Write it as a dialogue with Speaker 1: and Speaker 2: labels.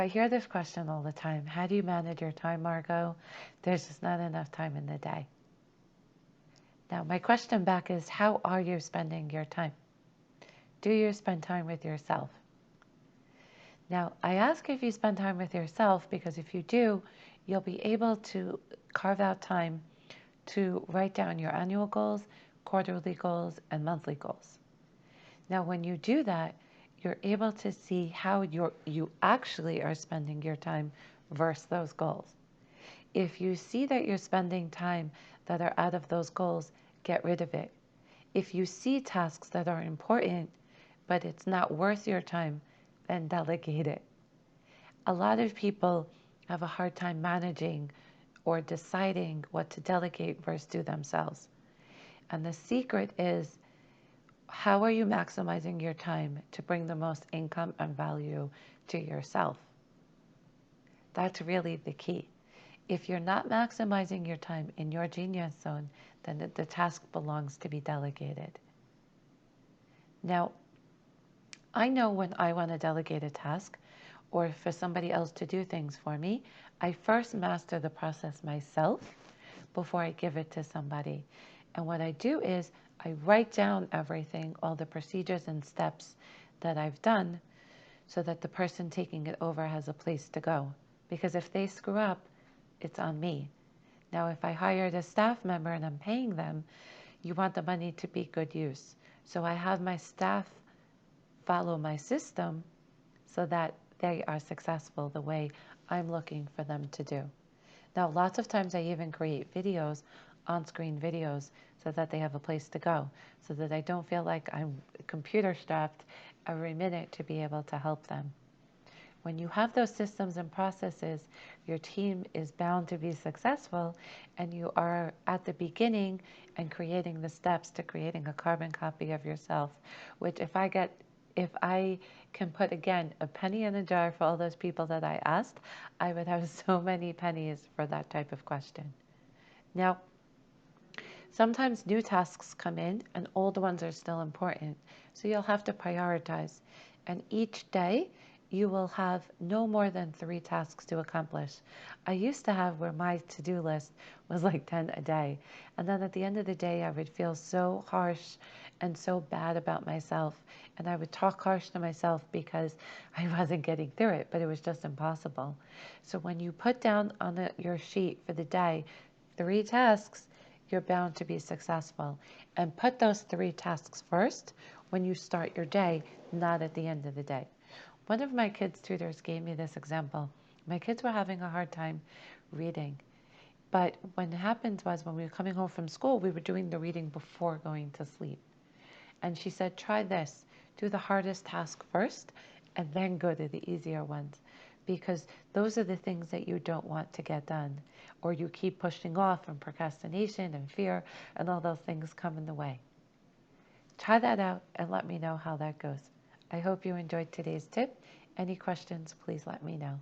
Speaker 1: I hear this question all the time. How do you manage your time, Margo? There's just not enough time in the day. Now, my question back is, how are you spending your time? Do you spend time with yourself? Now, I ask if you spend time with yourself because if you do, you'll be able to carve out time to write down your annual goals, quarterly goals, and monthly goals. Now, when you do that, you're able to see how you actually are spending your time versus those goals. If you see that you're spending time that are out of those goals, get rid of it. If you see tasks that are important, but it's not worth your time, then delegate it. A lot of people have a hard time managing or deciding what to delegate versus do themselves. And the secret is, how are you maximizing your time to bring the most income and value to yourself? That's really the key. If you're not maximizing your time in your genius zone, then the task belongs to be delegated. Now, I know when I want to delegate a task or for somebody else to do things for me, I first master the process myself before I give it to somebody. And what I do is I write down everything, all the procedures and steps that I've done, so that the person taking it over has a place to go. Because if they screw up, it's on me. Now, if I hired a staff member and I'm paying them, you want the money to be good use. So I have my staff follow my system so that they are successful the way I'm looking for them to do. Now, lots of times I even create videos, on-screen videos, so that they have a place to go, so that I don't feel like I'm computer strapped every minute to be able to help them. When you have those systems and processes, your team is bound to be successful, and you are at the beginning and creating the steps to creating a carbon copy of yourself, which if I can put, again, a penny in a jar for all those people that I asked, I would have so many pennies for that type of question. Now, sometimes new tasks come in and old ones are still important, so you'll have to prioritize. And each day, you will have no more than 3 tasks to accomplish. I used to have where my to-do list was like 10 a day. And then at the end of the day, I would feel so harsh and so bad about myself. And I would talk harsh to myself because I wasn't getting through it, but it was just impossible. So when you put down on your sheet for the day 3 tasks, you're bound to be successful. And put those 3 tasks first when you start your day, not at the end of the day. One of my kids' tutors gave me this example. My kids were having a hard time reading. But what happened was when we were coming home from school, we were doing the reading before going to sleep. And she said, try this. Do the hardest task first and then go to the easier ones. Because those are the things that you don't want to get done. Or you keep pushing off, and procrastination and fear and all those things come in the way. Try that out and let me know how that goes. I hope you enjoyed today's tip. Any questions, please let me know.